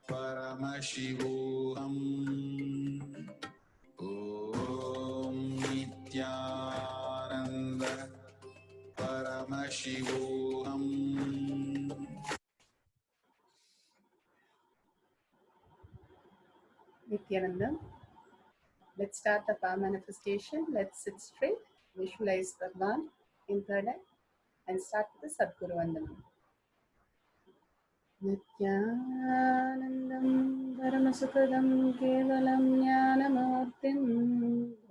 Paramashivam. Om Nithyananda Paramashivam. Nithyanandam. Let's start the power manifestation. Let's sit straight, visualize Bhagwan in third eye, and start with the Sadguru Vandanam. Nithyanandam Paramasukadam Kevalam Jnanamurtim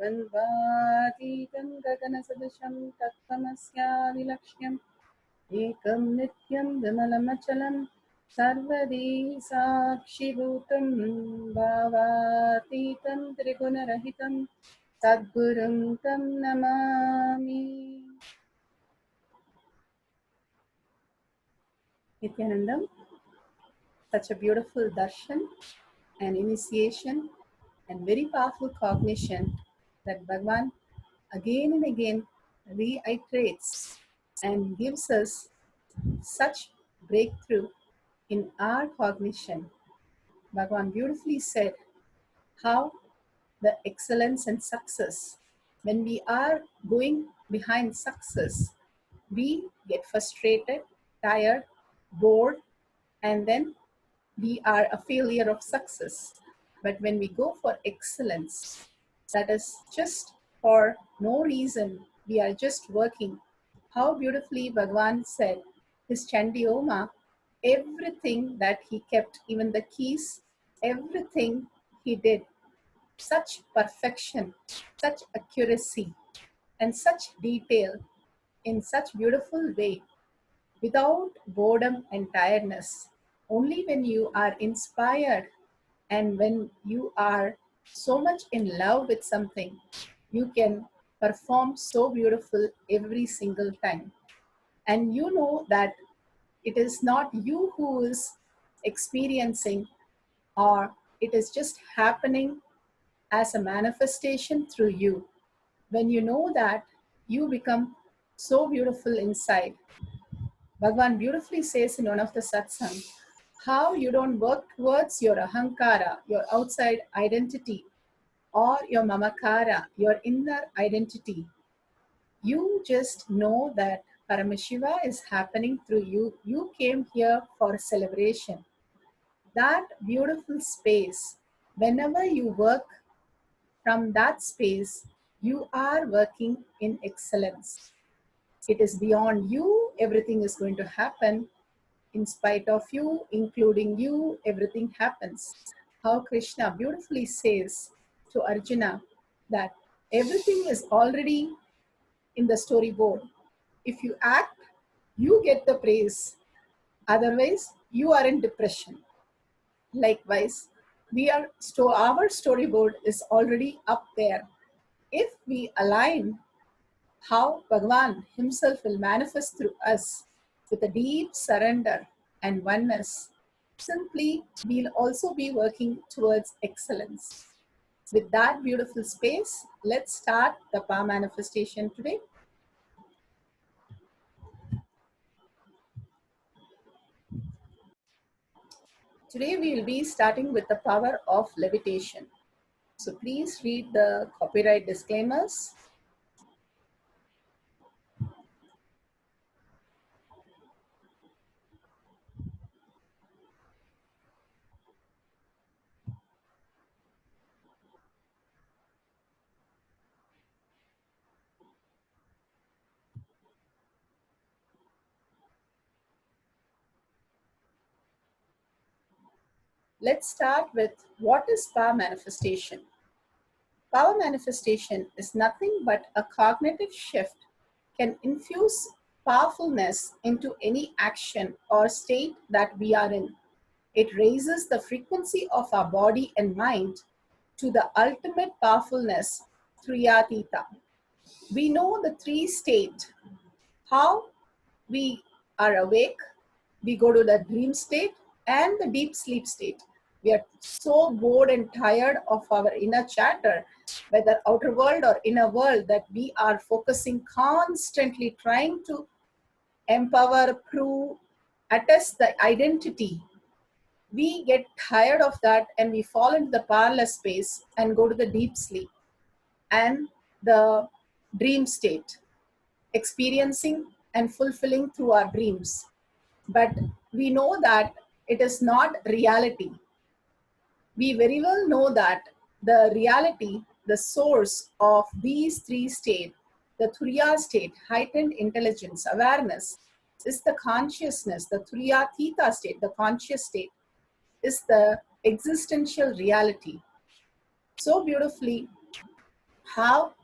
Dvandvatitam Gaganasadasham Tattvamasyavilakshmyam Ekam Nityam Vimalamachalam Sarvadi Sakshibhutam Bhavatitam Trigunarahitam Sadgurum Tam Namami. Nithyanandam, such a beautiful darshan and initiation and very powerful cognition that Bhagwan again and again reiterates and gives us such breakthrough in our cognition. Bhagwan beautifully said how the excellence and success, when we are going behind success, we get frustrated, tired, bored, and then we are a failure of success. But when we go for excellence, that is just for no reason, we are just working. How beautifully Bhagwan said his Chandioma, everything that he kept, even the keys, everything he did, such perfection, such accuracy, and such detail in such beautiful way, without boredom and tiredness. Only when you are inspired and when you are so much in love with something, you can perform so beautiful every single time. And you know that it is not you who is experiencing, or it is just happening as a manifestation through you. When you know that, you become so beautiful inside. Bhagwan beautifully says in one of the satsang, how you don't work towards your ahankara, your outside identity, or your mamakara, your inner identity. You just know that Paramashiva is happening through you. You came here for a celebration. That beautiful space, whenever you work from that space, you are working in excellence. It is beyond you, everything is going to happen. In spite of you, including you, everything happens. How Krishna beautifully says to Arjuna that everything is already in the storyboard. If you act, you get the praise. Otherwise, you are in depression. Likewise, our storyboard is already up there. If we align how Bhagwan himself will manifest through us with a deep surrender and oneness, simply we'll also be working towards excellence. With that beautiful space, let's start the power manifestation today. Today we will be starting with the power of levitation. So please read the copyright disclaimers. Let's start with what is power manifestation. Power manifestation is nothing but a cognitive shift can infuse powerfulness into any action or state that we are in. It raises the frequency of our body and mind to the ultimate powerfulness, Triyatita. We know the three state, how we are awake, we go to the dream state and the deep sleep state. We are so bored and tired of our inner chatter, whether outer world or inner world, that we are focusing constantly trying to empower, prove, attest the identity we get tired of that and we fall into the powerless space and go to the deep sleep and the dream state, experiencing and fulfilling through our dreams. But we know that it is not reality. We very well know that the reality, the source of these three states, the Turiya state, heightened intelligence, awareness, is the consciousness, the Turiya Theta state, the conscious state, is the existential reality. So beautifully, how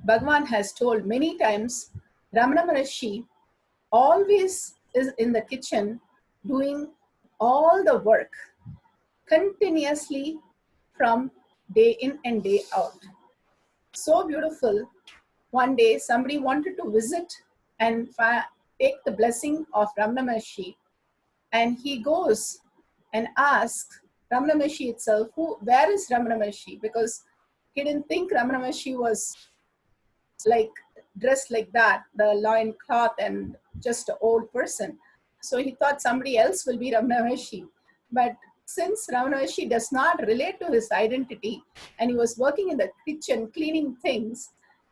Bhagwan has told many times, Ramana Maharshi always is in the kitchen doing all the work continuously from day in and day out. So beautiful. One day, somebody wanted to visit and take the blessing of Ramana Maharshi, and he goes and asks Ramana Maharshi itself, where is Ramana Maharshi? Because he didn't think Ramana Maharshi was like dressed like that, the loin cloth and just an old person. So he thought somebody else will be Ramana Maharshi. But since Ramana Maharshi does not relate to his identity and he was working in the kitchen cleaning things,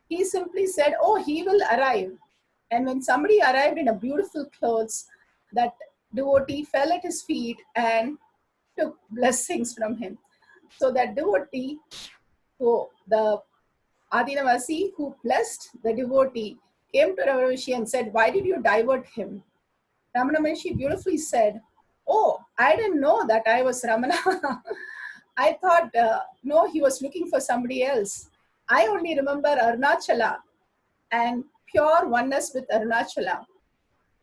he simply said, oh, he will arrive. And when somebody arrived in a beautiful clothes, that devotee fell at his feet and took blessings from him. So that devotee, who the Adinavasi who blessed the devotee, came to Ramana Maharshi and said, why did you divert him? Ramana Maharshi beautifully said, oh, I didn't know that I was Ramana. I thought, no, he was looking for somebody else. I only remember Arunachala and pure oneness with Arunachala.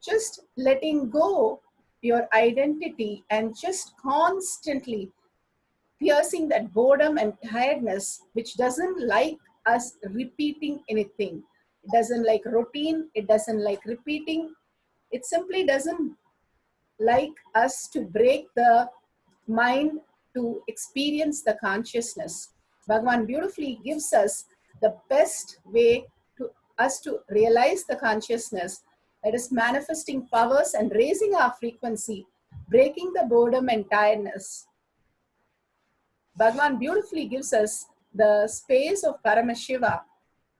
Just letting go your identity and just constantly piercing that boredom and tiredness, which doesn't like us repeating anything. It doesn't like routine. It doesn't like repeating. It simply doesn't like us to break the mind to experience the consciousness. Bhagwan beautifully gives us the best way to us to realize the consciousness, that is manifesting powers and raising our frequency, breaking the boredom and tiredness. Bhagwan beautifully gives us the space of Paramashiva,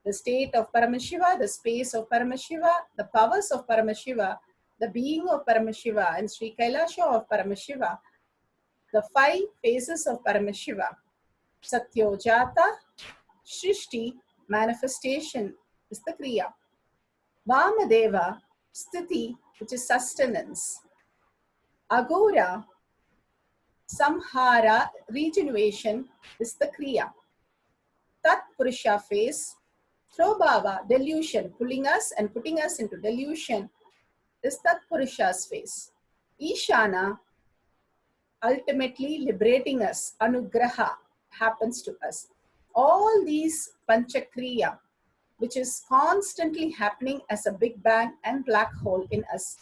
the state of Paramashiva, the space of Paramashiva, the powers of Paramashiva, the being of Paramashiva, and Sri KAILASA of Paramashiva, the 5 phases of Paramashiva: Satyojata, Shrishti, manifestation is the Kriya; Vamadeva, Sthiti, which is sustenance; Agora, Samhara, regeneration is the Kriya; Tat Purusha phase, Throbhava, delusion, pulling us and putting us into delusion, is Tat Purusha's phase. Ishana, ultimately liberating us, Anugraha, happens to us. All these Panchakriya, which is constantly happening as a big bang and black hole in us,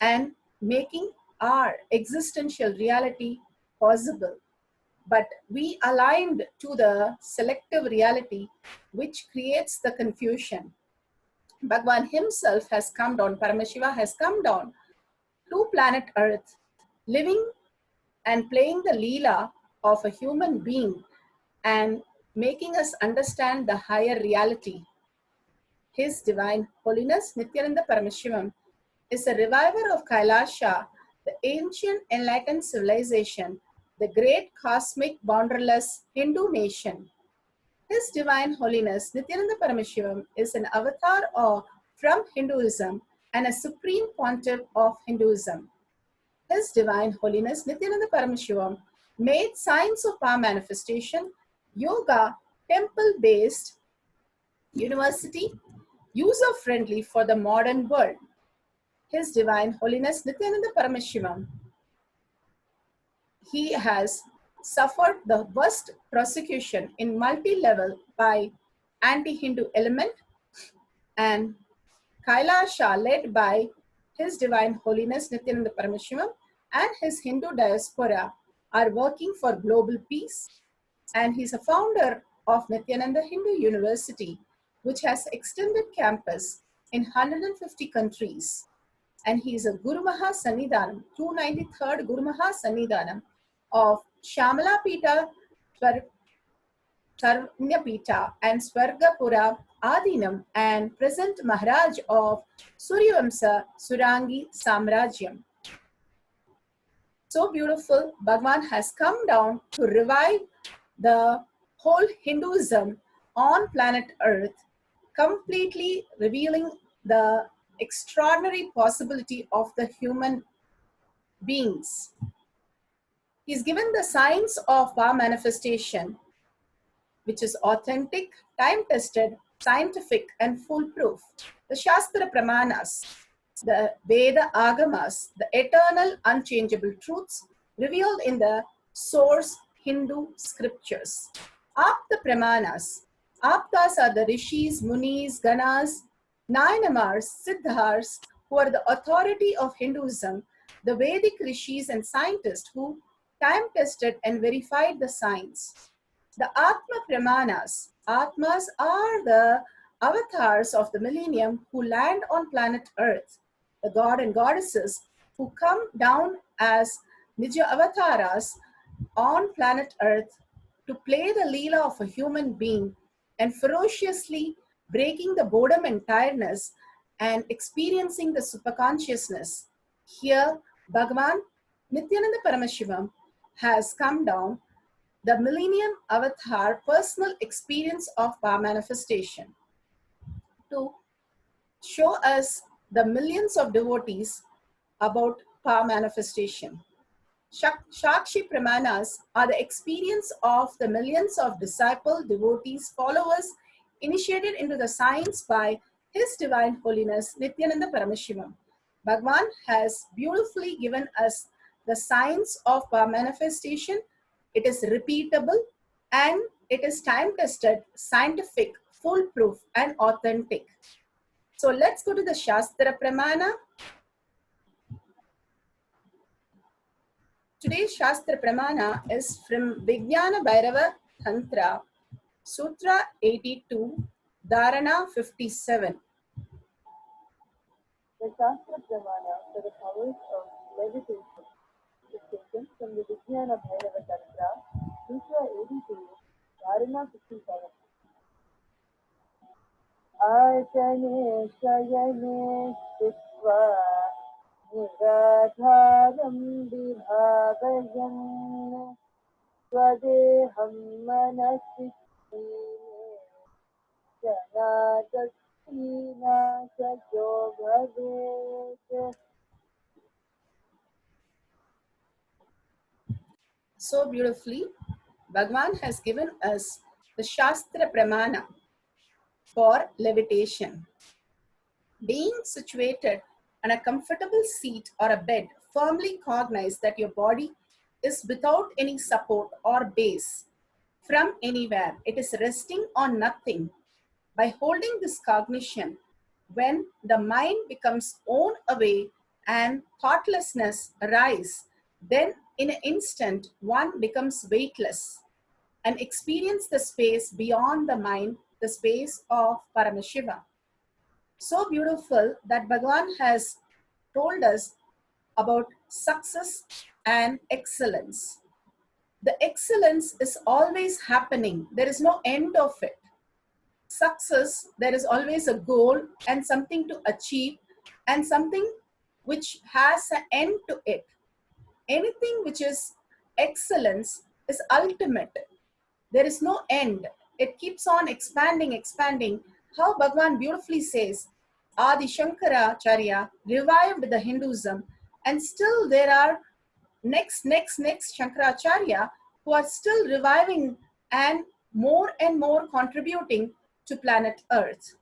and making our existential reality possible. But we aligned to the selective reality, which creates the confusion. Bhagwan himself has come down, Paramashiva has come down to planet Earth, living and playing the Leela of a human being and making us understand the higher reality. His Divine Holiness Nithyananda Paramashivam is a reviver of Kailasa, the ancient enlightened civilization, the great cosmic boundaryless Hindu nation. His Divine Holiness Nithyananda Paramashivam is an avatar from Hinduism and a supreme pontiff of Hinduism. His Divine Holiness Nithyananda Paramashivam made science of power manifestation, yoga, temple-based university, user-friendly for the modern world. His Divine Holiness Nithyananda Paramashivam, he has suffered the worst persecution in multi-level by anti-Hindu element, and Kailasa, led by His Divine Holiness Nithyananda Paramashivam and his Hindu diaspora, are working for global peace, and he's a founder of Nithyananda Hindu University, which has extended campus in 150 countries. and he is a Guru Maha Sannidhanam, 293rd Guru Maha Sannidhanam of Shamala Pita, Sarvanyapita and Swargapura Adinam, and present Maharaj of Suryavamsa Surangi Samrajyam. So beautiful, Bhagwan has come down to revive the whole Hinduism on planet Earth, completely revealing the extraordinary possibility of the human beings. He's given the science of power manifestation, which is authentic, time-tested, scientific, and foolproof. The Shastra Pramanas, the Veda Agamas, the eternal, unchangeable truths revealed in the source Hindu scriptures. Apta Pramanas. Aptas are the Rishis, Munis, Ganas, Nayanamars, Siddhars, who are the authority of Hinduism, the Vedic Rishis and scientists who time-tested and verified the science. The Atma Pramanas. Atmas are the avatars of the millennium who land on planet Earth, the god and goddesses who come down as Nija Avataras on planet Earth to play the Leela of a human being and ferociously breaking the boredom and tiredness and experiencing the superconsciousness. Here, Bhagwan, Nithyananda Paramashivam, has come down, the Millennium Avatar personal experience of power manifestation, to show us the millions of devotees about power manifestation. Shakti Pramanas are the experience of the millions of disciple, devotees, followers initiated into the science by His Divine Holiness Nithyananda Paramashivam. Bhagwan has beautifully given us the science of power manifestation. It is repeatable and it is time-tested, scientific, foolproof, and authentic. So let's go to the Shastra Pramana. Today's Shastra Pramana is from Vijnana Bhairava Tantra, Sutra 82, Dharana 57. The Shastra Pramana for the powers of levitation is taken from the Vijnana Bhairava Tantra, Sutra 82, Dharana 57. Ashane Shayane Sthitva Niradharam Vibhavayan Swadeham Manasithine Janagatina Sajo Bhavet. So beautifully, Bhagwan has given us the Shastra Pramana for levitation. Being situated on a comfortable seat or a bed, firmly cognize that your body is without any support or base from anywhere. It is resting on nothing. By holding this cognition, when the mind becomes worn away and thoughtlessness arise, then in an instant one becomes weightless and experience the space beyond the mind, the space of Paramashiva. So beautiful that Bhagwan has told us about success and excellence. The excellence is always happening. There is no end of it. Success, there is always a goal and something to achieve and something which has an end to it. Anything which is excellence is ultimate. There is no end. It keeps on expanding, expanding. How Bhagwan beautifully says, Adi Shankaracharya revived the Hinduism, and still there are next Shankaracharya who are still reviving and more contributing to planet Earth.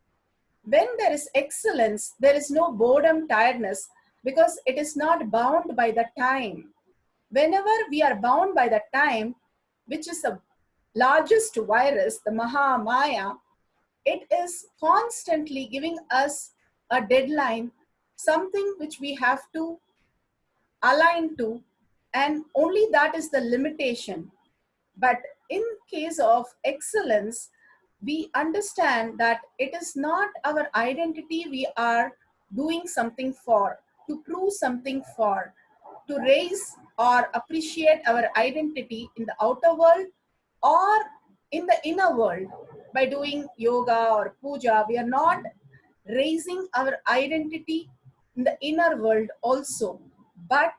When there is excellence, there is no boredom, tiredness, because it is not bound by the time. Whenever we are bound by the time, which is the largest virus, the Maha Maya, it is constantly giving us a deadline, something which we have to align to, and only that is the limitation. But in case of excellence, we understand that it is not our identity we are doing something for. to prove something for, to raise or appreciate our identity in the outer world or in the inner world. By doing yoga or puja, we are not raising our identity in the inner world also, but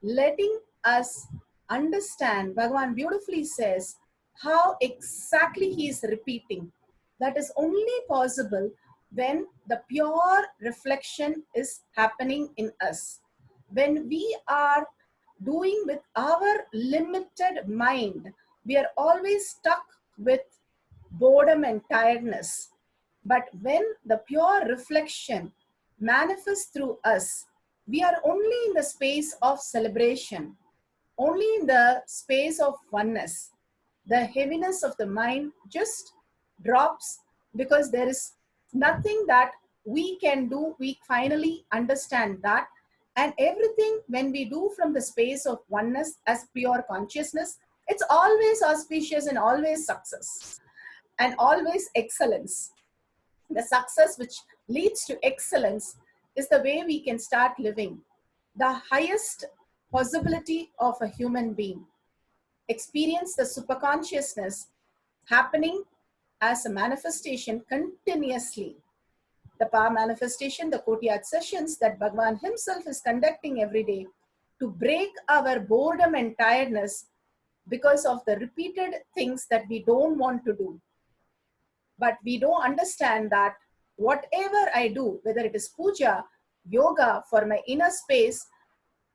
letting us understand. Bhagwan beautifully says how exactly he is repeating. That is only possible when the pure reflection is happening in us. When we are doing with our limited mind, we are always stuck with boredom and tiredness. But when the pure reflection manifests through us, we are only in the space of celebration, only in the space of oneness. The heaviness of the mind just drops because there is nothing that we can do. We finally understand that. And everything, when we do from the space of oneness as pure consciousness, it's always auspicious and always success and always excellence. The success which leads to excellence is the way we can start living. The highest possibility of a human being. Experience the superconsciousness happening as a manifestation continuously. The power manifestation, the Kotiyat sessions that Bhagwan himself is conducting every day to break our boredom and tiredness because of the repeated things that we don't want to do. But we don't understand that whatever I do, whether it is puja, yoga for my inner space,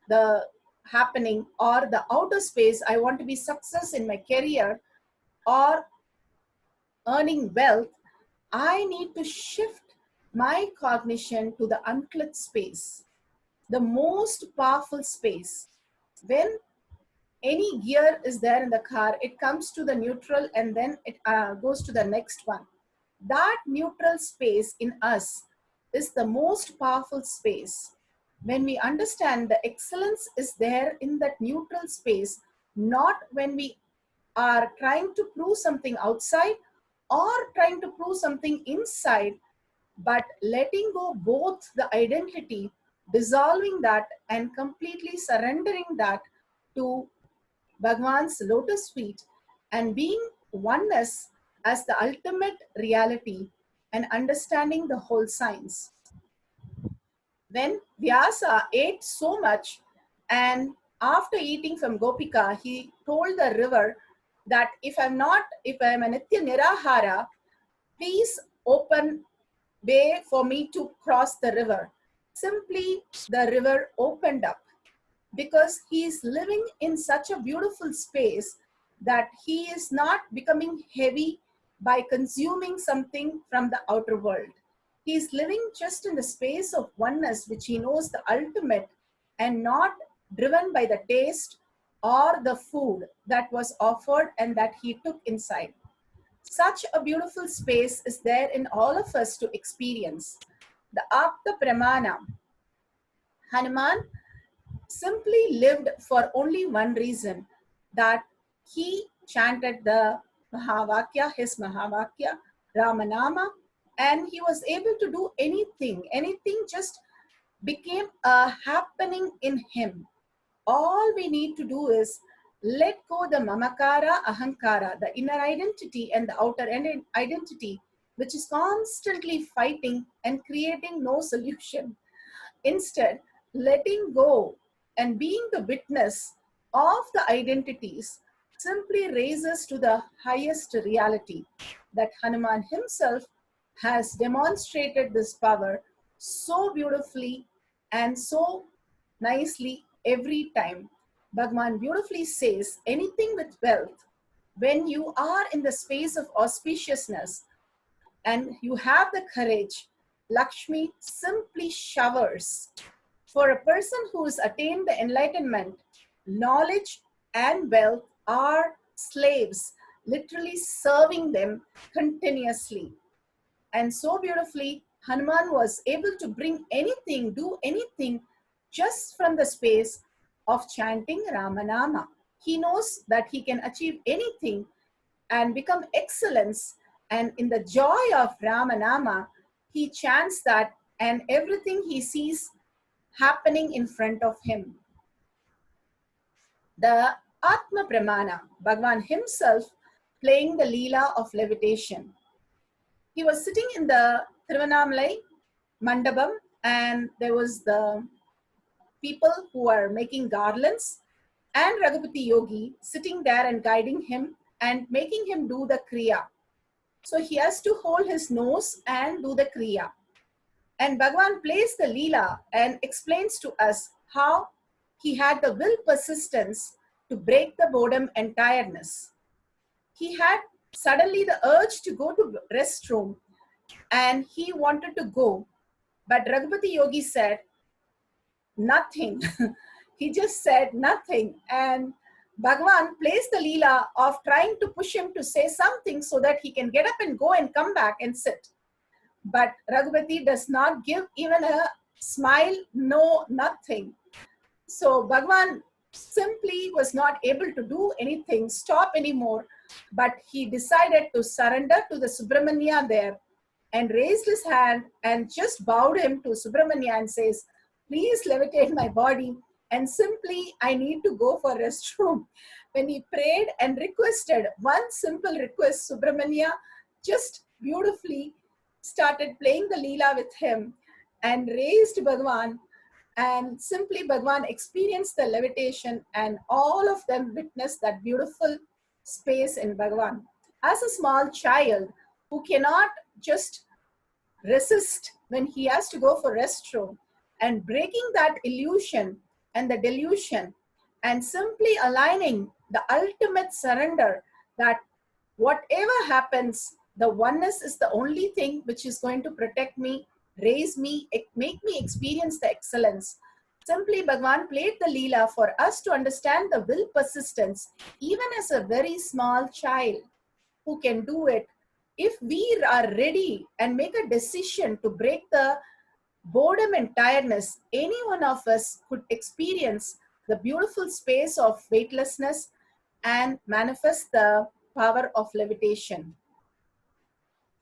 the happening, or the outer space, I want to be success in my career or earning wealth, I need to shift my cognition to the unclothed space, the most powerful space. When any gear is there in the car, it comes to the neutral and then it goes to the next one. That neutral space in us is the most powerful space. When we understand the excellence is there in that neutral space, not when we are trying to prove something outside or trying to prove something inside, but letting go both the identity, dissolving that and completely surrendering that to Bhagwan's lotus feet and being oneness as the ultimate reality and understanding the whole science. When Vyasa ate so much and after eating from Gopika, he told the river that if I'm a Nitya Nirahara, please open way for me to cross the river. Simply the river opened up because he is living in such a beautiful space that he is not becoming heavy by consuming something from the outer world. He is living just in the space of oneness, which he knows the ultimate, and not driven by the taste or the food that was offered and that he took inside. Such a beautiful space is there in all of us to experience. The Apta Pramana. Hanuman simply lived for only one reason, that he chanted the Mahavakya, his Mahavakya, Ramanama, and he was able to do anything. Anything just became a happening in him. All we need to do is let go the mamakara, ahankara, the inner identity and the outer identity, which is constantly fighting and creating no solution. Instead, letting go and being the witness of the identities simply raises to the highest reality, that Hanuman himself has demonstrated this power so beautifully and so nicely every time. Bhagwan beautifully says, anything with wealth, when you are in the space of auspiciousness and you have the courage, Lakshmi simply showers. For a person who has attained the enlightenment, knowledge and wealth are slaves, literally serving them continuously. And so beautifully, Hanuman was able to bring anything, do anything, just from the space of chanting Ramanama. He knows that he can achieve anything and become excellence. And in the joy of Ramanama, he chants that, and everything he sees happening in front of him. The Atma Pramana, Bhagwan himself playing the Leela of levitation. He was sitting in the Thiruvannamalai Mandapam, and there was the people who are making garlands and Raghupati Yogi sitting there and guiding him and making him do the Kriya. So he has to hold his nose and do the Kriya. And Bhagwan plays the Leela and explains to us how he had the will persistence to break the boredom and tiredness. He had suddenly the urge to go to restroom and he wanted to go. But Raghupati Yogi said, nothing. He just said nothing. And Bhagwan plays the Leela of trying to push him to say something so that he can get up and go and come back and sit. But Raghupati does not give even a smile, no, nothing. So Bhagwan simply was not able to do anything, stop anymore, but he decided to surrender to the Subramanya there and raised his hand and just bowed him to Subramanya and says, please levitate my body and simply I need to go for restroom. When he prayed and requested one simple request, Subramanya just beautifully started playing the Leela with him and raised Bhagwan, and simply Bhagwan experienced the levitation and all of them witnessed that beautiful space in Bhagwan. As a small child who cannot just resist when he has to go for restroom, and breaking that illusion and the delusion and simply aligning the ultimate surrender that whatever happens, the oneness is the only thing which is going to protect me, raise me, make me experience the excellence. Simply Bhagwan played the Leela for us to understand the will persistence, even as a very small child who can do it. If we are ready and make a decision to break the boredom and tiredness, any one of us could experience the beautiful space of weightlessness and manifest the power of levitation.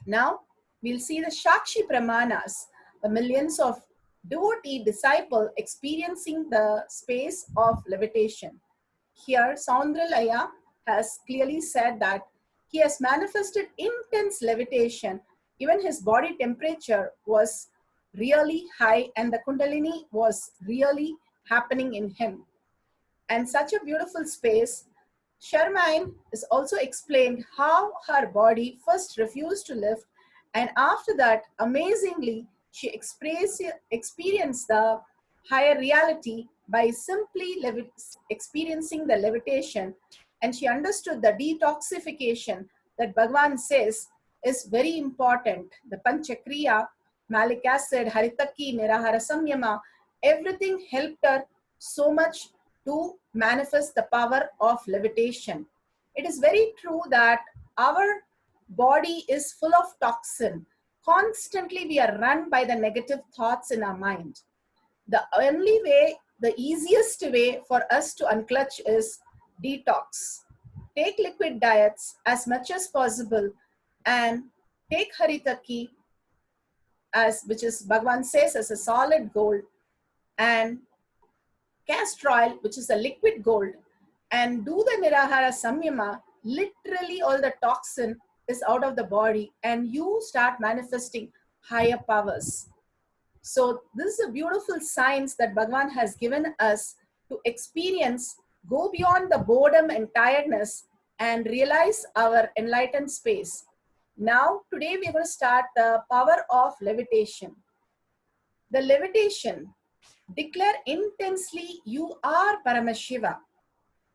Now, we'll see the Shakshi Pramanas, the millions of devotee disciples experiencing the space of levitation. Here, Soundralaya has clearly said that he has manifested intense levitation. Even his body temperature was really high and the Kundalini was really happening in him. And such a beautiful space. Charmaine is also explained how her body first refused to lift, and after that, amazingly, she experienced the higher reality by simply experiencing the levitation, and she understood the detoxification that Bhagwan says is very important. The Panchakriya, malic acid, haritaki, nirahara samyama, everything helped her so much to manifest the power of levitation. It is very true that our body is full of toxin. Constantly we are run by the negative thoughts in our mind. The only way, the easiest way for us to unclutch is detox. Take liquid diets as much as possible and take haritaki, as which is Bhagwan says as a solid gold, and castor oil, which is a liquid gold, and do the nirahara samyama. Literally all the toxin is out of the body and you start manifesting higher powers. So this is a beautiful science that Bhagwan has given us to experience, go beyond the boredom and tiredness and realize our enlightened space. Now, today we're going to start the power of levitation. The levitation, declare intensely you are Paramashiva.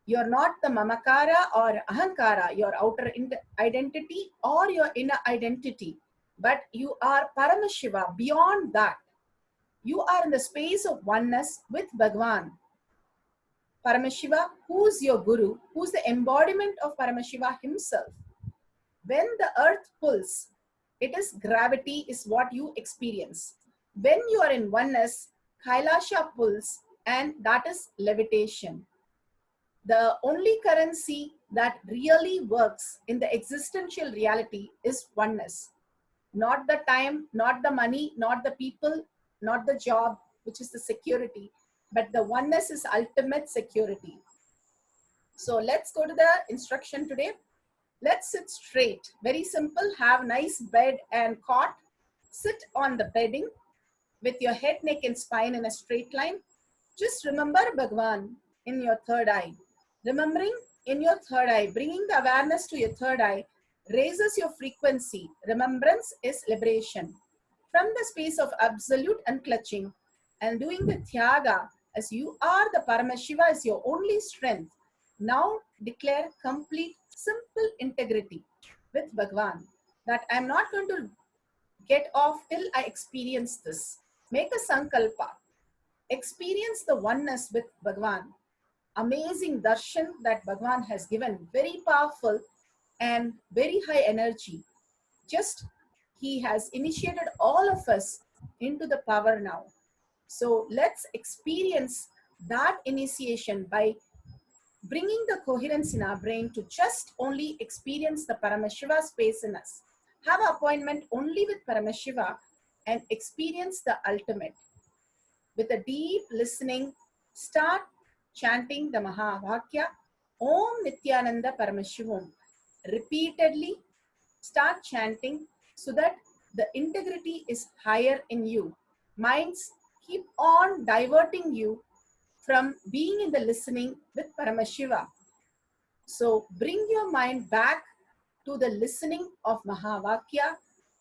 You're not the mamakara or ahankara, your outer identity or your inner identity, but you are Paramashiva. Beyond that, you are in the space of oneness with Bhagwan. Paramashiva, who's your guru, who's the embodiment of Paramashiva himself. When the earth pulls, it is gravity is what you experience. When you are in oneness, KAILASA pulls, and that is levitation. The only currency that really works in the existential reality is oneness. Not the time, not the money, not the people, not the job, which is the security, but the oneness is ultimate security. So let's go to the instruction today. Let's sit straight. Very simple. Have nice bed and cot. Sit on the bedding with your head, neck, and spine in a straight line. Just remember Bhagwan in your third eye. Remembering in your third eye, bringing the awareness to your third eye raises your frequency. Remembrance is liberation. From the space of absolute unclutching and doing the Tyaga as you are the Paramashiva is your only strength. Now declare complete simple integrity with Bhagwan that I am not going to get off till I experience this. Make a sankalpa. Experience the oneness with Bhagwan. Amazing darshan that Bhagwan has given. Very powerful and very high energy. Just he has initiated all of us into the power now. So let's experience that initiation by bringing the coherence in our brain to just only experience the Paramashiva space in us. Have an appointment only with Paramashiva and experience the ultimate. With a deep listening, start chanting the Mahavakya, Om Nithyananda Paramashivam. Repeatedly start chanting so that the integrity is higher in you. Minds keep on diverting you from being in the listening with Paramashiva. So bring your mind back to the listening of Mahavakya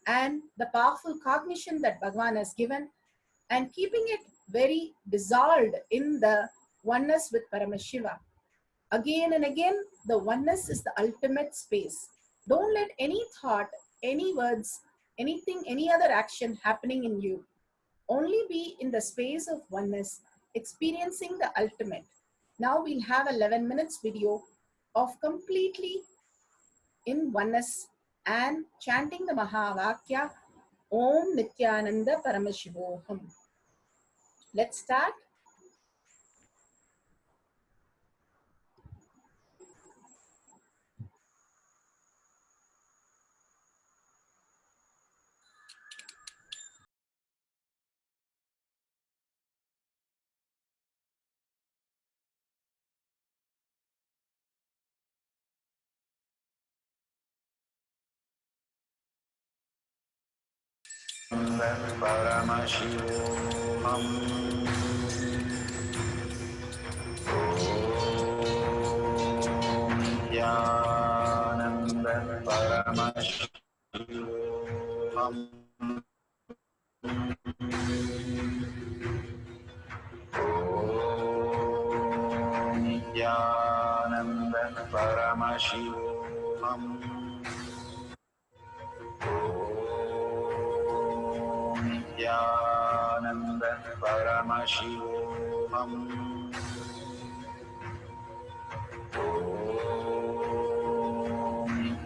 and the powerful cognition that Bhagwan has given, and keeping it very dissolved in the oneness with Paramashiva. Again and again, the oneness is the ultimate space. Don't let any thought, any words, anything, any other action happening in you. Only be in the space of oneness, experiencing the ultimate. Now we'll have 11 minutes video of completely in oneness and chanting the Mahavakya, Om Nithyananda Paramashivoham. Let's start. Paramashivam. Nithyananda Paramashivam. Nithyananda Paramashivam. Nithyananda Paramashivam.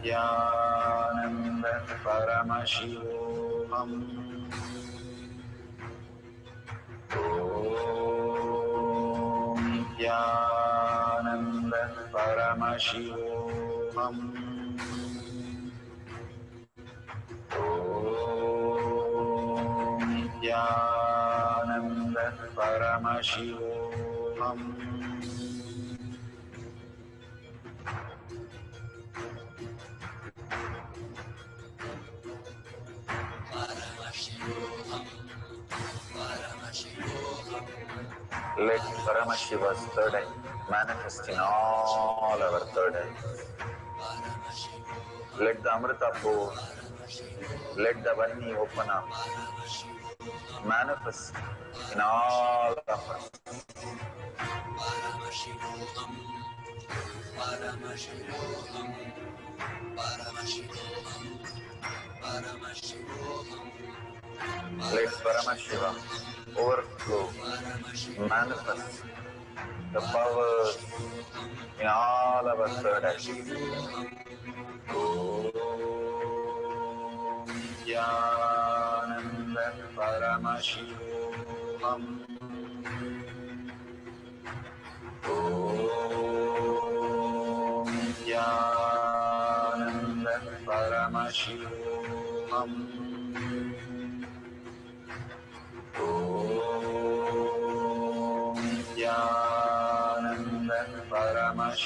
Nithyananda Paramashivam. Nithyananda Paramashivam. Nithyananda Paramashivam. Let Paramashiva's third eye manifest in all our third eyes. Let the Amrita pour, let the Vani open up, manifest in all of us. Let Paramashiva overflow, manifest the powers in all our third eyes. Nithyananda Paramashivam. Nithyananda Paramashivam.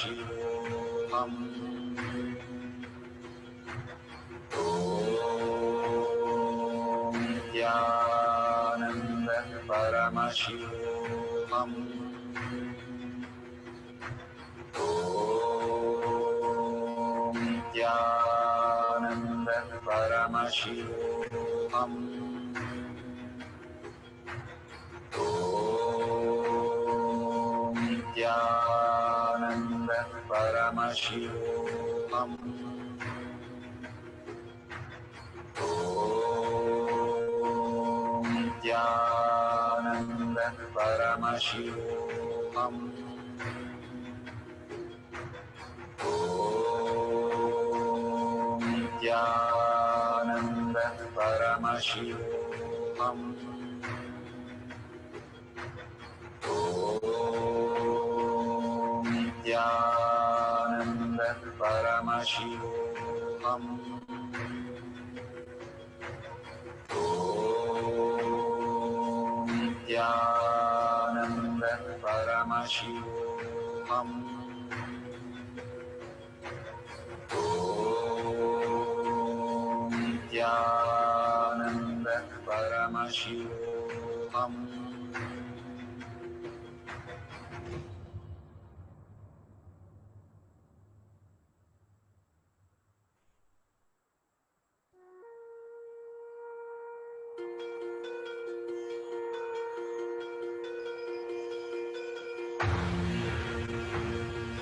Paramashivam. Nithyananda Paramashivam. Nithyananda Paramashivam. Nithyananda Paramashivam. Nithyananda Paramashivam. Nithyananda Paramashivam. Nithyananda Paramashivam. Nithyananda Paramashivam. Nithyananda Paramashivam.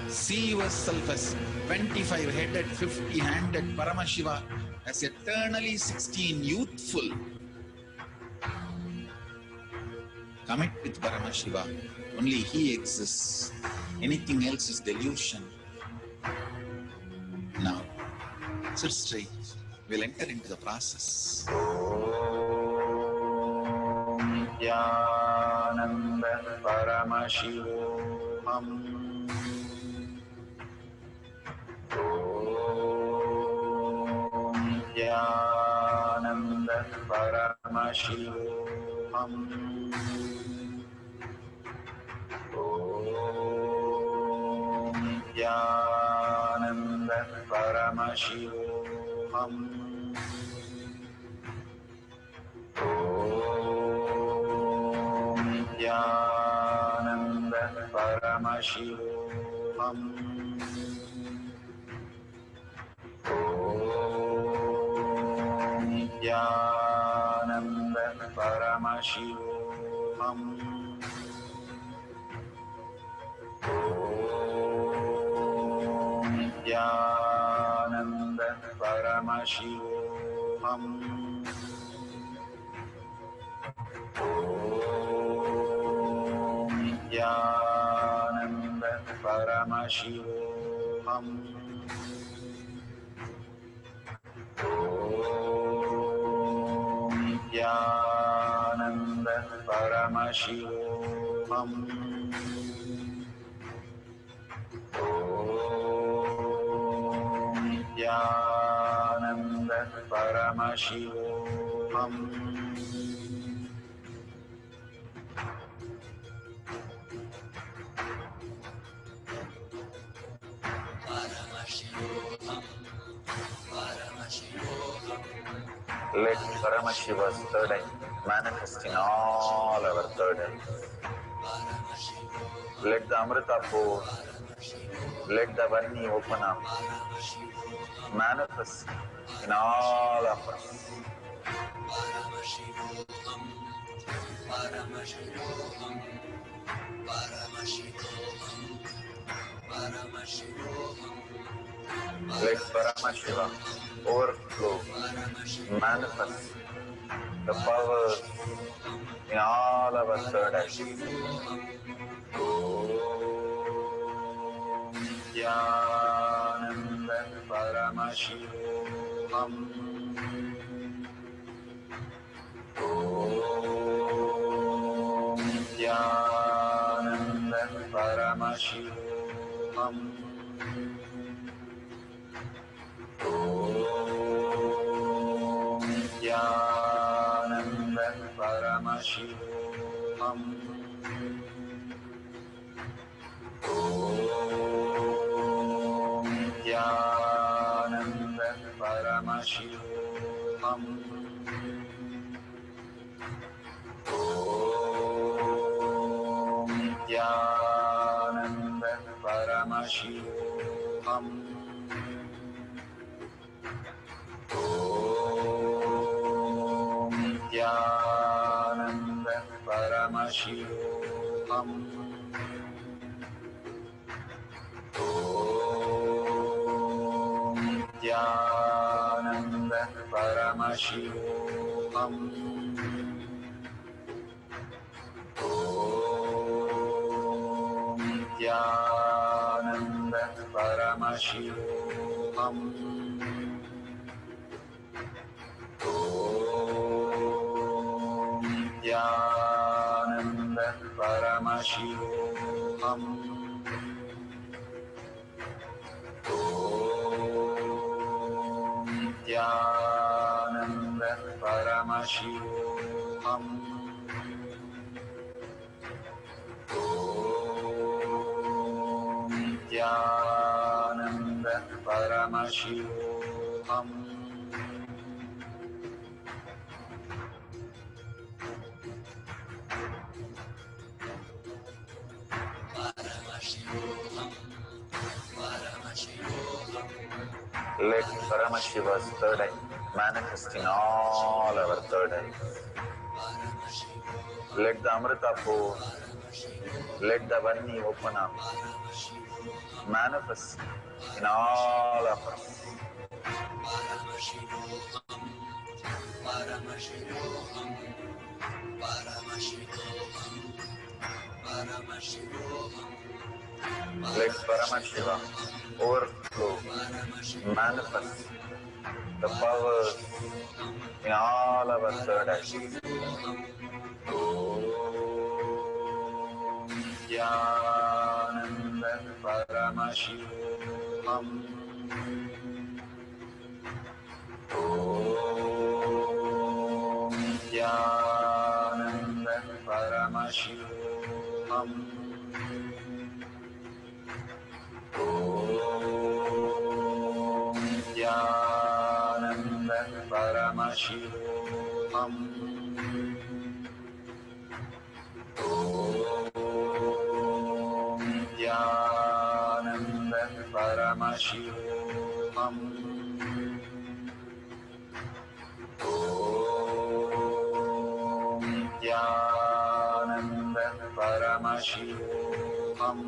See yourself as 25-headed, 50-handed Paramashiva, as eternally 16, youthful. Commit with Paramashiva. Only He exists. Anything else is delusion. Now, sit straight. We'll enter into the process. Nithyananda Paramashivam. Nithyananda Paramashivam. Nithyananda Paramashivam. Nithyananda Paramashivam. Nithyananda Paramashivam. Nithyananda Paramashivam. Nithyananda Paramashivam. Nithyananda Paramashivam. Nithyananda Paramashivam. Let Paramashiva's third eye manifest in all our third eyes. Let the Amrita pour, let the Varni open up, manifest in all of us. Let Paramashiva overflow, manifest the powers in all our third eyes. Nithyananda Paramashivam. Nithyananda Paramashivam. Nithyananda Paramashivam. Nithyananda Paramashivam. Om Nithyananda Paramashivam. Om Nithyananda Paramashivam. Om Nithyananda Paramashivam. Om Nithyananda Paramashivam. Om Nithyananda Paramashivam. Om Nithyananda Paramashivam. Om Nithyananda Paramashivam. Let Paramashiva's third eye manifest in all our third eyes. Let the Amrita pour, let the Vani open up, manifest in all of us. Let Paramashiva overflow, manifest the powers in all our third eyes. Om Nithyananda Paramashivam. Om Nithyananda Paramashivam. Om Nithyananda Paramashivam. Om Nithyananda Paramashivam. Om Nithyananda Paramashivam. Om Nithyananda Paramashivam. Om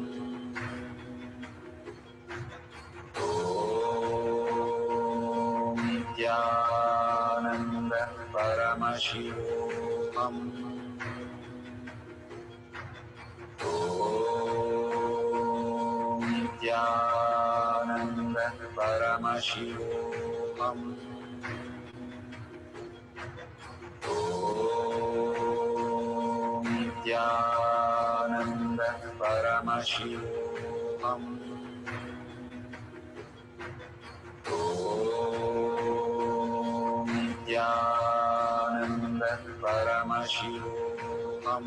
Nithyananda Paramashivam. Om Nithyananda Paramashivam. Om Nithyananda Paramashivam. Om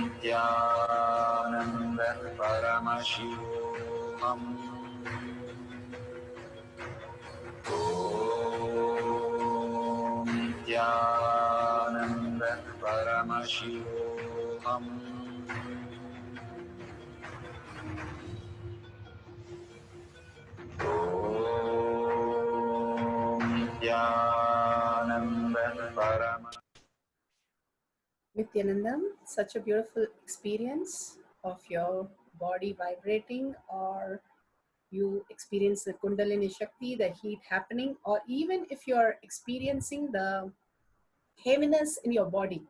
Nithyananda Paramashivam. Om Nithyananda Paramashivam. Om Nithyananda Paramashivam. Nithyanandam, such a beautiful experience of your body vibrating, or you experience the Kundalini Shakti, the heat happening, or even if you're experiencing the heaviness in your body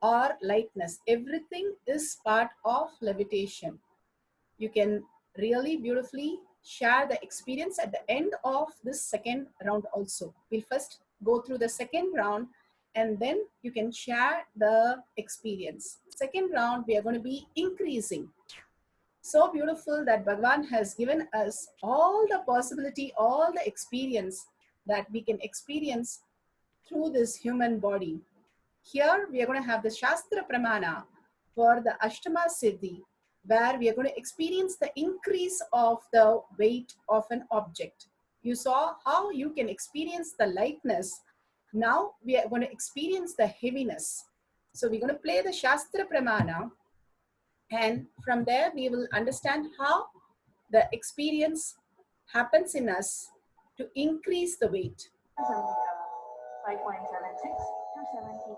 or lightness, everything is part of levitation. You can really beautifully share the experience at the end of this second round also. We'll first go through the second round and then you can share the experience. Second round, we are going to be increasing. So beautiful that Bhagwan has given us all the possibility, all the experience that we can experience through this human body. Here we are going to have the Shastra Pramana for the Ashtama Siddhi, where we are going to experience the increase of the weight of an object. You saw how you can experience the lightness. Now we are going to experience the heaviness. So we're going to play the Shastra Pramana, and from there we will understand how the experience happens in us to increase the weight. 5.76 to 70.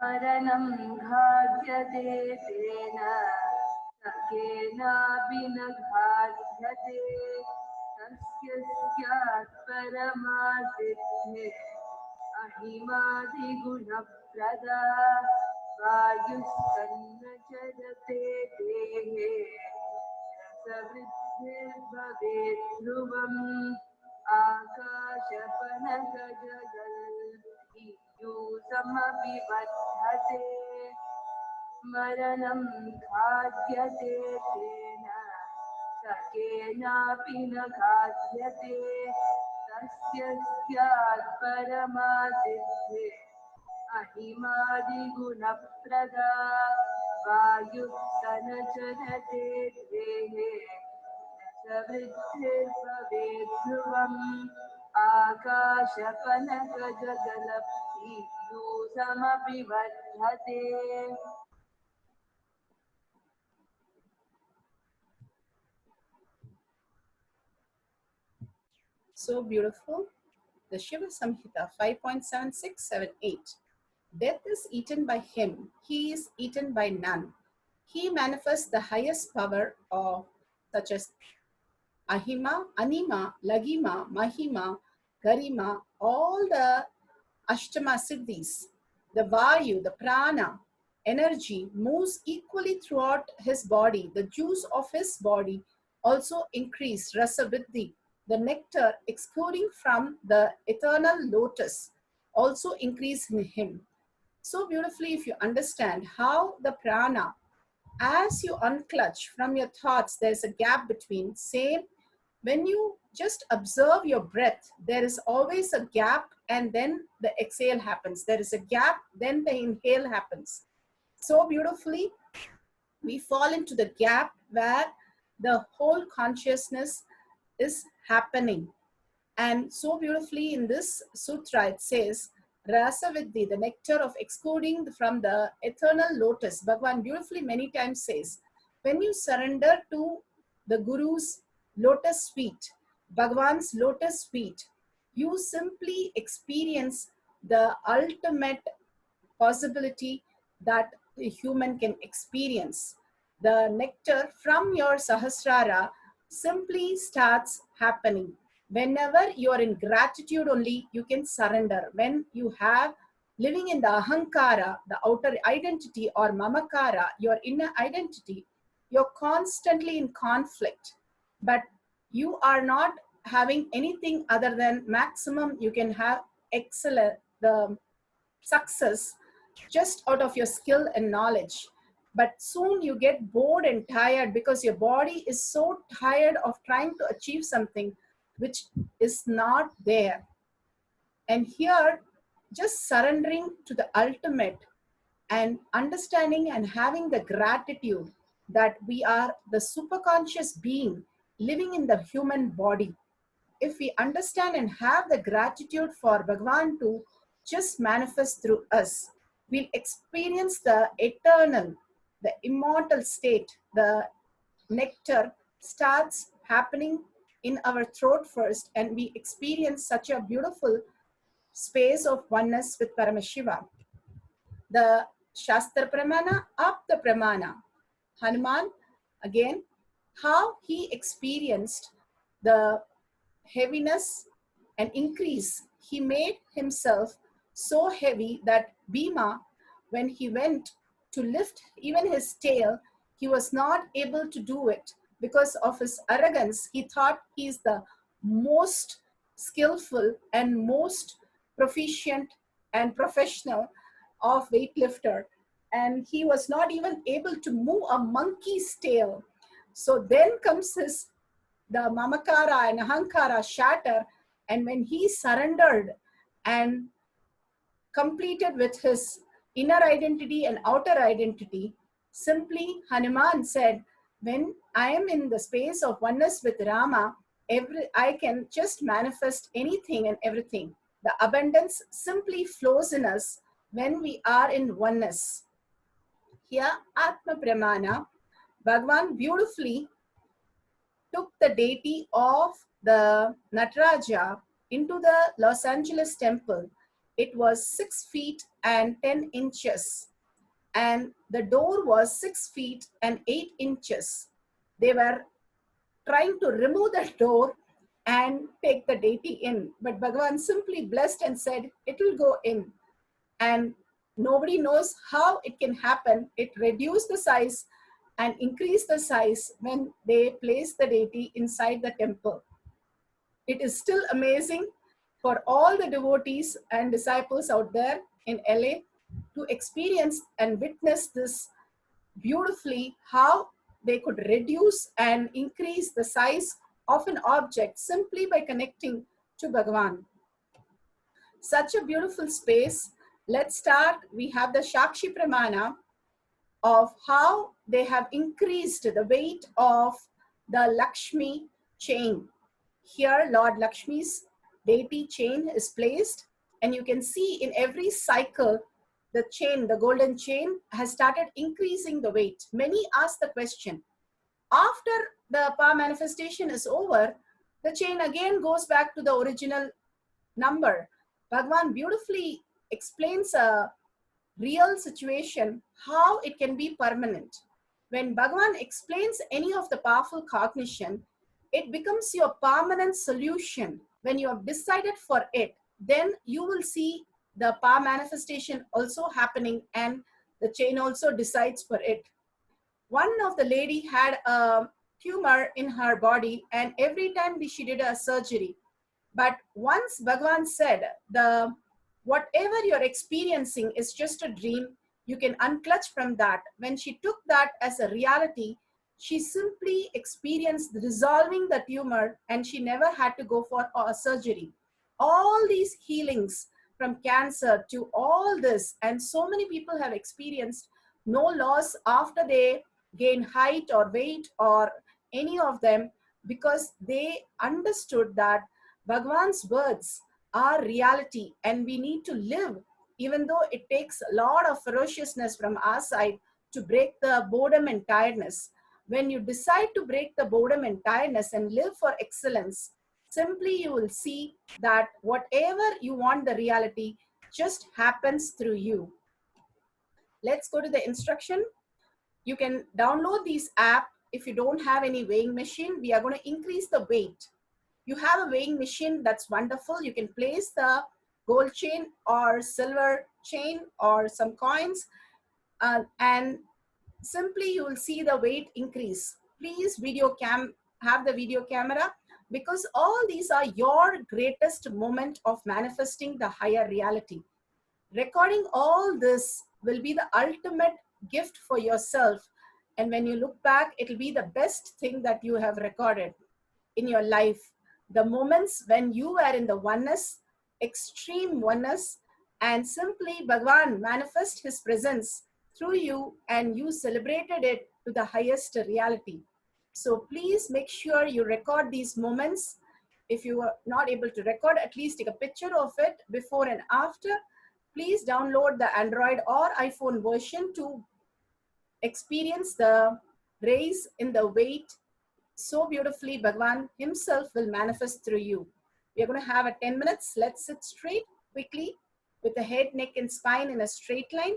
Maranam ghādyate tena sakenapi na ghādyate tasya syat paramasiddhe ahimadi guna prada vayuskanna charate dehe rasavriddhir bhavet dhruvam akashapanakajagal samabhivadhate maranam khadyate tena sakenapi na khadyate tasya syat paramasiddhe ahimadi guna prada vayuktana charate dehe savriddhir bhavet dhruvam akashapanakajagalapti samabhivadhate. So beautiful. The Shiva Samhita 5.7678. Death is eaten by him. He is eaten by none. He manifests the highest power of such as Ahima, Anima, Lagima, Mahima, Garima, all the Ashtama Siddhis. The Vayu, the Prana, energy moves equally throughout his body. The juice of his body also increased. Rasa Viddhi, the nectar exuding from the eternal lotus, also increased in him. So beautifully, if you understand how the prana, as you unclutch from your thoughts, there's a gap between. Same, when you just observe your breath, there is always a gap, and then the exhale happens. There is a gap, then the inhale happens. So beautifully, we fall into the gap where the whole consciousness is happening. And so beautifully in this sutra, it says, Rasa Viddhi, the nectar of exuding from the eternal lotus. Bhagwan beautifully many times says, when you surrender to the Guru's lotus feet, Bhagwan's lotus feet, you simply experience the ultimate possibility that a human can experience. The nectar from your Sahasrara simply starts happening. Whenever you are in gratitude only, you can surrender. When you have living in the Ahankara, the outer identity, or Mamakara, your inner identity, you're constantly in conflict. But you are not having anything other than maximum you can have excellent, the success just out of your skill and knowledge. But soon you get bored and tired because your body is so tired of trying to achieve something which is not there. And here, just surrendering to the ultimate and understanding and having the gratitude that we are the superconscious being living in the human body. If we understand and have the gratitude for Bhagwan to just manifest through us, we'll experience the eternal, the immortal state. The nectar starts happening in our throat first, and we experience such a beautiful space of oneness with Paramashivam. The Shastra Pramana, up the Pramana. Hanuman, again, how he experienced the heaviness and increase. He made himself so heavy that Bhima, when he went to lift even his tail, he was not able to do it because of his arrogance. He thought he is the most skillful and most proficient and professional of weightlifter, and he was not even able to move a monkey's tail. So then comes his the Mamakara and Ahankara shatter, and when he surrendered and completed with his inner identity and outer identity. Simply, Hanuman said, when I am in the space of oneness with Rama, I can just manifest anything and everything. The abundance simply flows in us when we are in oneness. Here, Atma Pramana, Bhagwan beautifully took the deity of the Nataraja into the Los Angeles temple. It was 6 feet and 10 inches, and the door was 6 feet and 8 inches. They were trying to remove the door and take the deity in, but Bhagavan simply blessed and said, it will go in. And nobody knows how it can happen. It reduced the size and increased the size when they placed the deity inside the temple. It is still amazing for all the devotees and disciples out there in LA to experience and witness this beautifully, how they could reduce and increase the size of an object simply by connecting to Bhagavan. Such a beautiful space. Let's start. We have the Shakshi Pramana of how they have increased the weight of the Lakshmi chain. Here, Lord Lakshmi's deity chain is placed, and you can see in every cycle, the chain, the golden chain, has started increasing the weight. Many ask the question, after the power manifestation is over, the chain again goes back to the original number. Bhagwan beautifully explains a real situation, how it can be permanent. When Bhagwan explains any of the powerful cognition, it becomes your permanent solution. When you have decided for it, then you will see the power manifestation also happening, and the chain also decides for it. One of the lady had a tumor in her body, and every time she did a surgery. But once Bhagwan said, whatever you're experiencing is just a dream, you can unclutch from that. When she took that as a reality, she simply experienced resolving the tumor, and she never had to go for a surgery. All these healings from cancer to all this, and so many people have experienced no loss after they gain height or weight or any of them, because they understood that Bhagwan's words are reality, and we need to live, even though it takes a lot of ferociousness from our side to break the boredom and tiredness. When you decide to break the boredom and tiredness and live for excellence, simply you will see that whatever you want the reality just happens through you. Let's go to the instruction. You can download this app. If you don't have any weighing machine, we are going to increase the weight. You have a weighing machine, that's wonderful. You can place the gold chain or silver chain or some coins, and simply you will see the weight increase. Please have the video camera, because all these are your greatest moment of manifesting the higher reality. Recording all this will be the ultimate gift for yourself, and when you look back, it will be the best thing that you have recorded in your life. The moments when you were in the oneness, extreme oneness, and simply Bhagwan manifest his presence through you, and you celebrated it to the highest reality. So please make sure you record these moments. If you are not able to record, at least take a picture of it before and after. Please download the Android or iPhone version to experience the raise in the weight. So beautifully, Bhagwan himself will manifest through you. We are going to have a 10 minutes. Let's sit straight quickly with the head, neck, and spine in a straight line.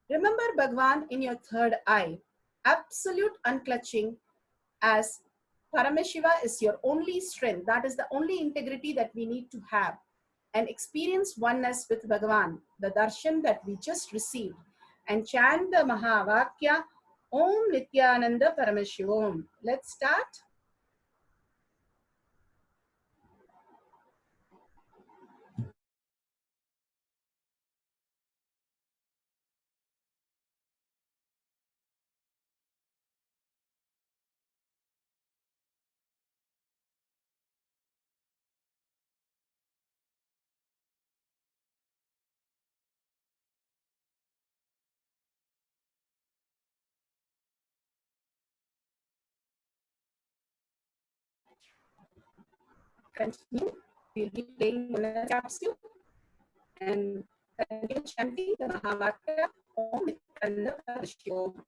Remember Bhagwan in your third eye. Absolute unclutching, as Paramashiva is your only strength. That is the only integrity that we need to have. And experience oneness with Bhagwan, the darshan that we just received. And chant the Mahavakya, Om Nithyananda Paramashivam. Let's start. continue. We'll be playing one capsule and continue chanting the Mahamantra Om Nithyananda Gurukul.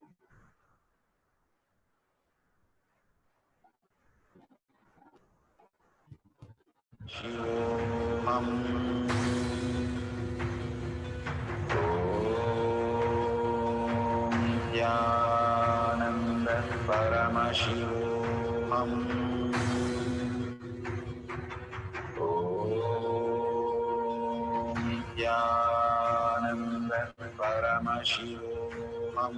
Om Nithyananda Paramashivam. Om Nithyananda Paramashivam. Om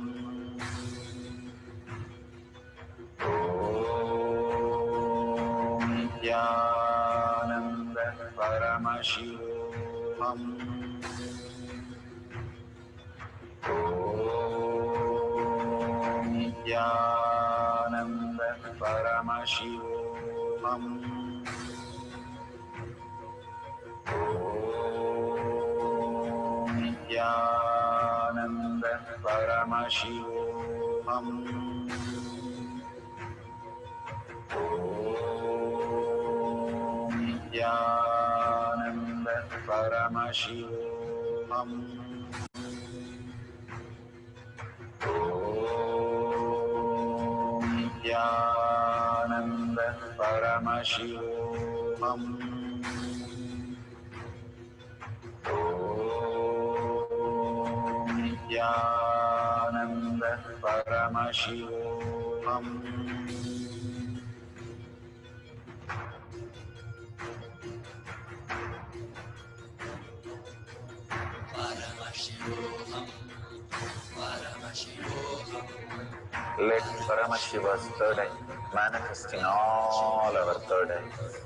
Nithyananda Paramashivam. Om Nithyananda Paramashivam. Om Nithyananda Paramashivam. Om Nithyananda Paramashivam. Om Nithyananda Paramashivam. Om Nithyananda Paramashivam. Let Paramashiva's third eye manifest in all our third eyes.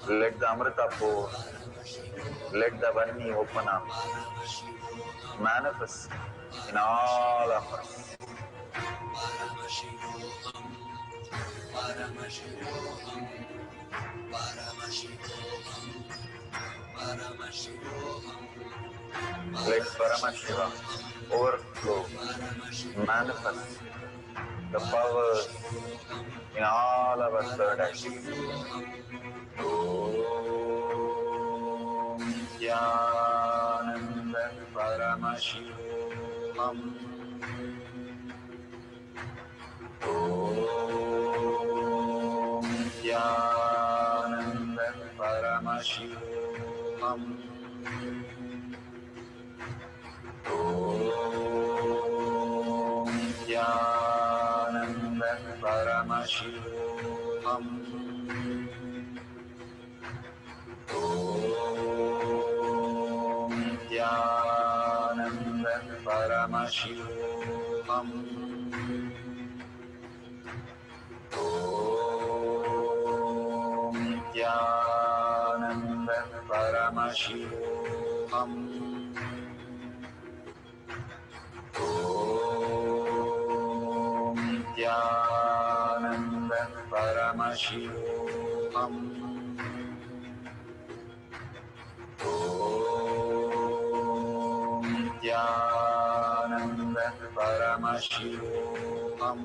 Let the Amrita pour, let the Varni open up, manifest in all of us. Let Paramashiva overflow, manifest the powers in all our third eyes. Om Nithyananda Paramashivam. Om Nithyananda Paramashivam. Om Nithyananda Paramashivam. Om Nithyananda Paramashivam. Om Nithyananda Paramashivam. Om Nithyananda Paramashivam. Om Nithyananda Paramashivam. Om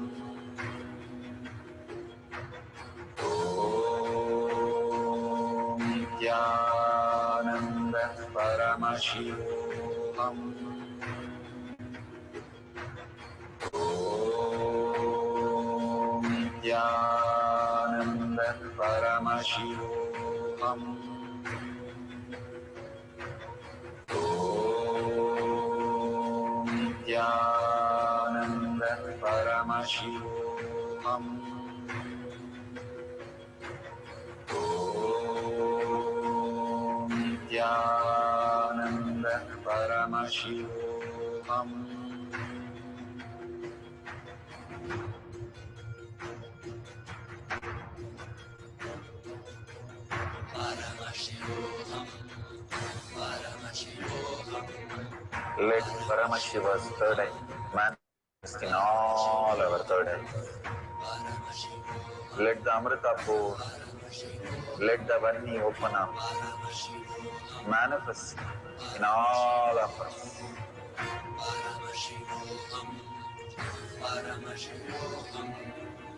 Nithyananda Paramashivam. Om Nithyananda Paramashivam. Om Nithyananda Paramashivam. Om Nithyananda Paramashivam. Let Paramashiva's third eye manifest in all our third eyes. Let the Amrita pour, let the Varni open up, manifest in all of us.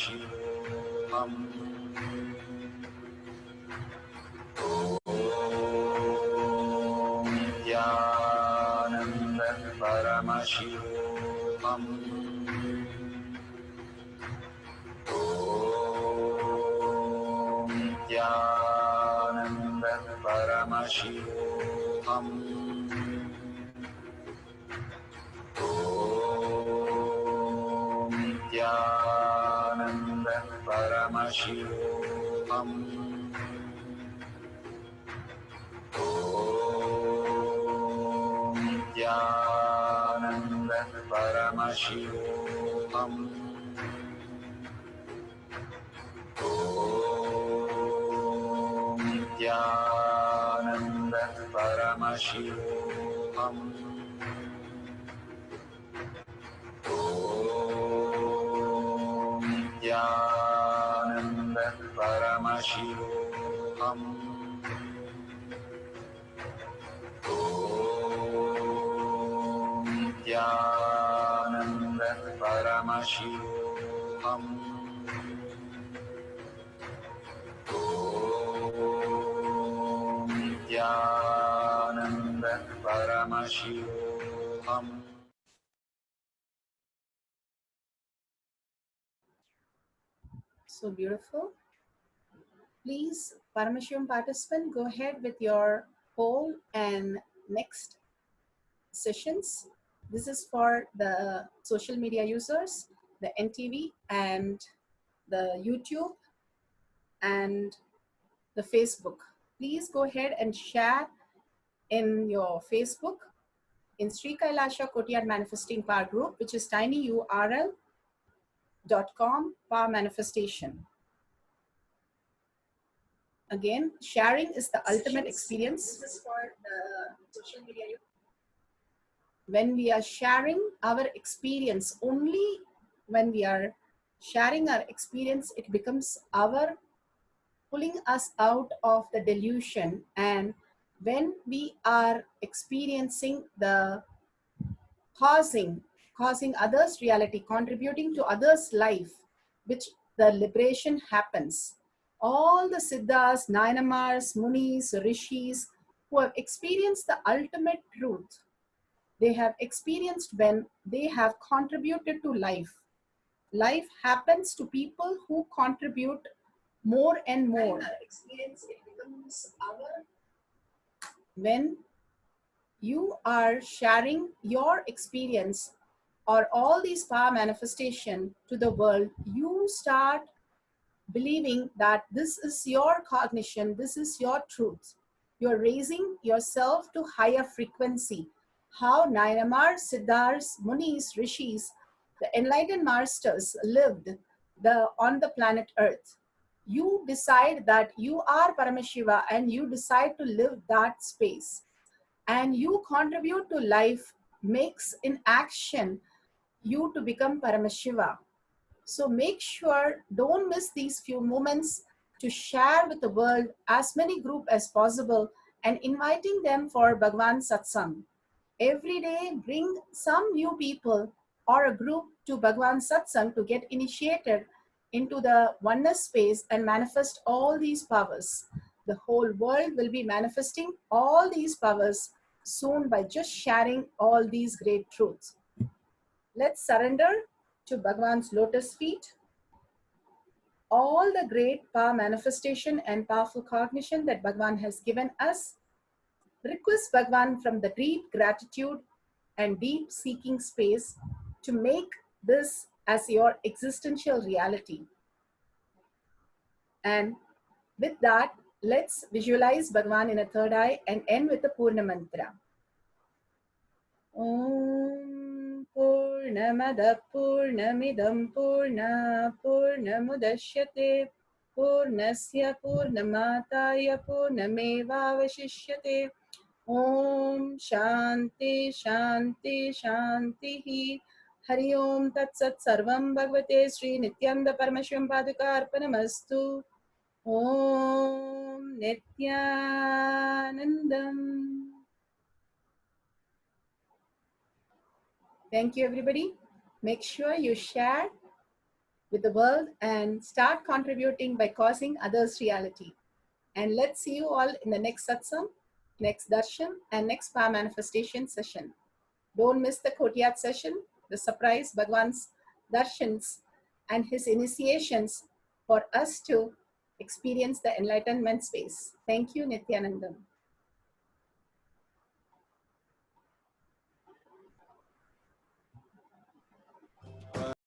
Paramashivam. Nithyananda Paramashivam. Nithyananda Paramashivam. Nithyananda Paramashivam. Nithyananda Paramashivam. Nithyananda Paramashivam. Nithyananda Paramashivam. Nithyananda Paramashivam. Nithyananda Paramashivam. So beautiful. Please, Paramashivam participant, go ahead with your poll and next sessions. This is for the social media users, the NTV and the YouTube and the Facebook. Please go ahead and share in your Facebook in Sri KAILASA Kotiyar Manifesting Power Group, which is tinyurl.com Power Manifestation. Again, sharing is the ultimate experience. This is for the social media. When we are sharing our experience, only when we are sharing our experience, it becomes our pulling us out of the delusion. And when we are experiencing the causing others' reality, contributing to others' life, which the liberation happens. All the Siddhas, Nayanamars, Munis, Rishis, who have experienced the ultimate truth, they have experienced when they have contributed to life. Life happens to people who contribute more and more. When you are sharing your experience or all these power manifestation to the world, you start believing that this is your cognition, this is your truth. You're raising yourself to higher frequency. How Nayanamar, Siddhars, Munis, Rishis, the enlightened masters lived on the planet Earth. You decide that you are Paramashiva and you decide to live that space. And you contribute to life, makes in action you to become Paramashiva. So make sure, don't miss these few moments to share with the world as many group as possible and inviting them for Bhagwan Satsang. Every day, bring some new people or a group to Bhagwan Satsang to get initiated into the oneness space and manifest all these powers. The whole world will be manifesting all these powers soon by just sharing all these great truths. Let's surrender to Bhagwan's lotus feet all the great power manifestation and powerful cognition that Bhagwan has given us. Request Bhagwan from the deep gratitude and deep seeking space to make this as your existential reality. And with that, let's visualize Bhagwan in a third eye and end with the Purna Mantra. Om Purnamada Purnamidam Purna Purnamudashyate Purnasya Purnamataya Purnamevavashishyate. Om Shanti Shanti Shanti. Hari Om Tat Sat Sarvam Bhagavate Sri Nithyananda Paramashivam Paduka Arpanamastu. Om Nithyanandam. Thank you, everybody. Make sure you share with the world and start contributing by causing others reality. And let's see you all in the next satsang, next darshan, and next power manifestation session. Don't miss the Kotiyat session, the surprise Bhagwan's darshans and his initiations for us to experience the enlightenment space. Thank you, Nithyanandam.